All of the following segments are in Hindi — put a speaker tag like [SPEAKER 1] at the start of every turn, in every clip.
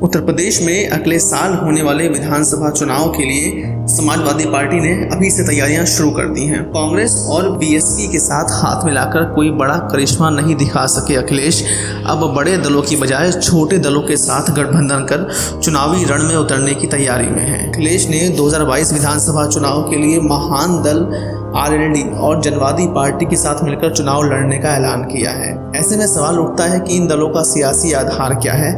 [SPEAKER 1] उत्तर प्रदेश में अगले साल होने वाले विधानसभा चुनाव के लिए समाजवादी पार्टी ने अभी से तैयारियां शुरू कर दी हैं। कांग्रेस और बीएसपी के साथ हाथ मिलाकर कोई बड़ा करिश्मा नहीं दिखा सके अखिलेश अब बड़े दलों की बजाय छोटे दलों के साथ गठबंधन कर चुनावी रण में उतरने की तैयारी में है। अखिलेश ने 2022 विधानसभा चुनाव के लिए महान दल आरएलडी और जनवादी पार्टी के साथ मिलकर चुनाव लड़ने का ऐलान किया है। ऐसे में सवाल उठता है कि इन दलों का सियासी आधार क्या है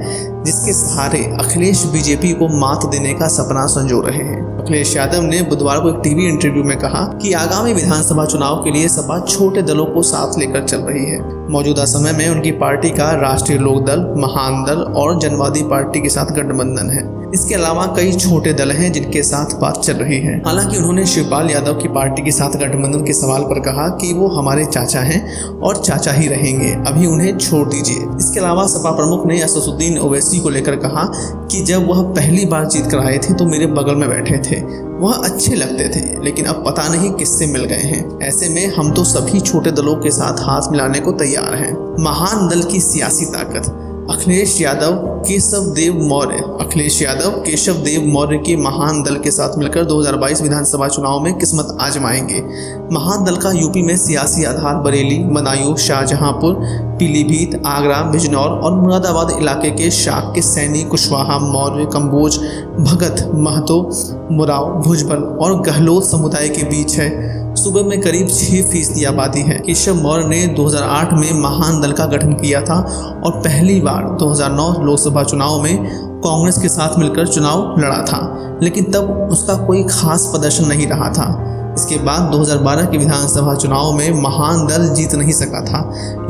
[SPEAKER 1] जिसके सहारे अखिलेश बीजेपी को मात देने का सपना संजो रहे हैं। अखिलेश यादव ने बुधवार को एक टीवी इंटरव्यू में कहा कि आगामी विधानसभा चुनाव के लिए सपा छोटे दलों को साथ लेकर चल रही है। मौजूदा समय में उनकी पार्टी का राष्ट्रीय लोकदल, महान दल और जनवादी पार्टी के साथ गठबंधन है। इसके अलावा कई छोटे दल हैं जिनके साथ बात चल रही है। हालांकि उन्होंने शिवपाल यादव की पार्टी के साथ गठबंधन के सवाल पर कहा कि वो हमारे चाचा हैं और चाचा ही रहेंगे, अभी उन्हें छोड़ दीजिए। इसके अलावा सपा प्रमुख ने असदुद्दीन ओवैसी को लेकर कहा कि जब वह पहली बार जीत कर आए थे तो मेरे बगल में बैठे थे, वह अच्छे लगते थे, लेकिन अब पता नहीं किससे मिल गए हैं। ऐसे में हम तो सभी छोटे दलों के साथ हाथ मिलाने को तैयार हैं। महान दल की सियासी ताकत। अखिलेश यादव केशव देव मौर्य के महान दल के साथ मिलकर 2022 विधानसभा चुनाव में किस्मत आजमाएंगे। महान दल का यूपी में सियासी आधार बरेली, बदायूं, शाहजहांपुर, पीलीभीत, आगरा, बिजनौर और मुरादाबाद इलाके के शाक के सैनी, कुशवाहा, मौर्य, कंबोज, भगत, महतो, मुराव, भुजबल और गहलोत समुदाय के बीच है। सूबे में करीब 6% आबादी है। केशव मौर्य ने 2008 में महान दल का गठन किया था और पहली बार 2009 लोकसभा चुनाव में कांग्रेस के साथ मिलकर चुनाव लड़ा था, लेकिन तब उसका कोई खास प्रदर्शन नहीं रहा था। इसके बाद 2012 के विधानसभा चुनाव में महान दल जीत नहीं सका था,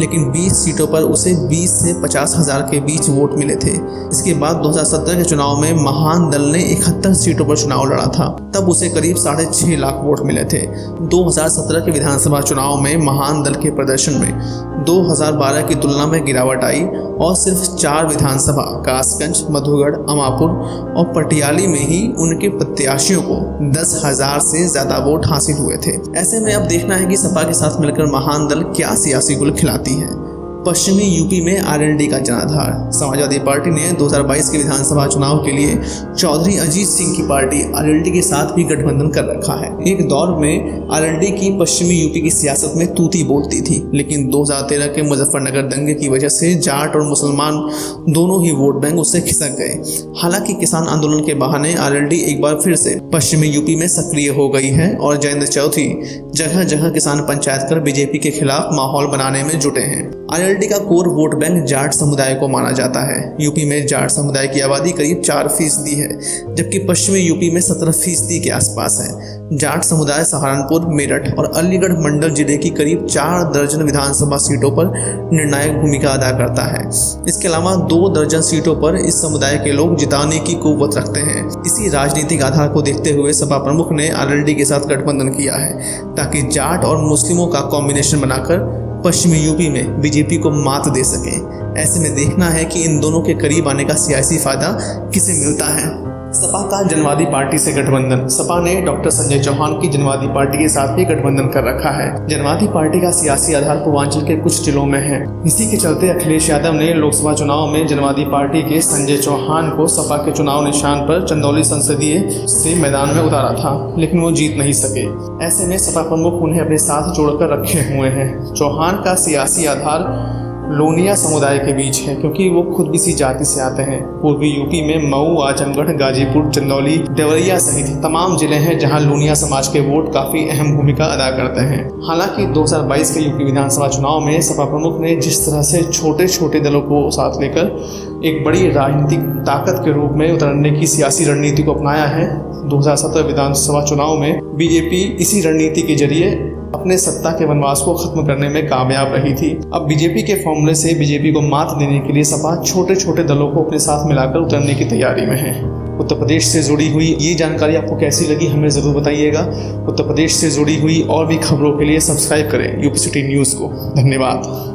[SPEAKER 1] लेकिन 20 सीटों पर उसे 20 से 50 हज़ार के बीच वोट मिले थे। इसके बाद 2017 के चुनाव में महान दल ने 71 सीटों पर चुनाव लड़ा था, तब उसे करीब 6.5 लाख वोट मिले थे। 2017 के विधानसभा चुनाव में महान दल के प्रदर्शन में 2012 की तुलना में गिरावट आई और सिर्फ 4 विधानसभा कासगंज, मधुगढ़, अमापुर और पटियाली में ही उनके प्रत्याशियों को 10,000 से ज्यादा वोट हासिल हुए थे। ऐसे में अब देखना है कि सपा के साथ मिलकर महान दल क्या सियासी गुल खिलाती है। पश्चिमी यूपी में आरएलडी का जनाधार। समाजवादी पार्टी ने 2022 के विधानसभा चुनाव के लिए चौधरी अजीत सिंह की पार्टी आरएलडी के साथ भी गठबंधन कर रखा है। एक दौर में आरएलडी की पश्चिमी यूपी की सियासत में तूती बोलती थी, लेकिन 2013 के मुजफ्फरनगर दंगे की वजह से जाट और मुसलमान दोनों ही वोट बैंक उससे खिसक गए। हालांकि किसान आंदोलन के बहाने आरएलडी एक बार फिर से पश्चिमी यूपी में सक्रिय हो गई है और जयेंद्र चौधरी जगह जगह किसान पंचायत कर बीजेपी के खिलाफ माहौल बनाने में जुटे हैं। आरएलडी का कोर वोट बैंक जाट समुदाय को माना जाता है। यूपी में जाट समुदाय की आबादी करीब 4% है, जबकि पश्चिमी यूपी में 17% के आसपास है। जाट समुदाय सहारनपुर, मेरठ और अलीगढ़ मंडल जिले की करीब 4 दर्जन विधानसभा सीटों पर निर्णायक भूमिका अदा करता है। इसके अलावा 2 दर्जन सीटों पर इस समुदाय के लोग जिताने की कुव्वत रखते हैं। इसी राजनीतिक आधार को देखते हुए सपा प्रमुख ने आरएलडी के साथ गठबंधन किया है ताकि जाट और मुस्लिमों का कॉम्बिनेशन बनाकर पश्चिमी यूपी में बीजेपी को मात दे सके। ऐसे में देखना है कि इन दोनों के करीब आने का सियासी फायदा किसे मिलता है। सपा का जनवादी पार्टी से गठबंधन। सपा ने डॉक्टर संजय चौहान की जनवादी पार्टी के साथ भी गठबंधन कर रखा है। जनवादी पार्टी का सियासी आधार पूर्वांचल के कुछ जिलों में है। इसी के चलते अखिलेश यादव ने लोकसभा चुनाव में जनवादी पार्टी के संजय चौहान को सपा के चुनाव निशान पर चंदौली संसदीय से मैदान में उतारा था, लेकिन वो जीत नहीं सके। ऐसे में सपा प्रमुख उन्हें अपने साथ जोड़कर रखे हुए हैं। चौहान का सियासी आधार लोनिया समुदाय के बीच है, क्योंकि वो खुद भी इसी जाति से आते हैं। पूर्वी यूपी में मऊ, आजमगढ़, गाजीपुर, चंदौली, देवरिया सहित तमाम जिले हैं जहां लोनिया समाज के वोट काफी अहम भूमिका अदा करते हैं। हालांकि 2022 के यूपी विधानसभा चुनाव में सपा प्रमुख ने जिस तरह से छोटे छोटे दलों को साथ लेकर एक बड़ी राजनीतिक ताकत के रूप में उतरने की सियासी रणनीति को अपनाया है, 2017 विधानसभा चुनाव में बीजेपी इसी रणनीति के जरिए अपने सत्ता के वनवास को खत्म करने में कामयाब रही थी। अब बीजेपी के फॉर्मूले से बीजेपी को मात देने के लिए सपा छोटे छोटे दलों को अपने साथ मिलाकर उतरने की तैयारी में है। उत्तर प्रदेश से जुड़ी हुई ये जानकारी आपको कैसी लगी हमें ज़रूर बताइएगा। उत्तर प्रदेश से जुड़ी हुई और भी खबरों के लिए सब्सक्राइब करें यूपी सिटी न्यूज़ को। धन्यवाद।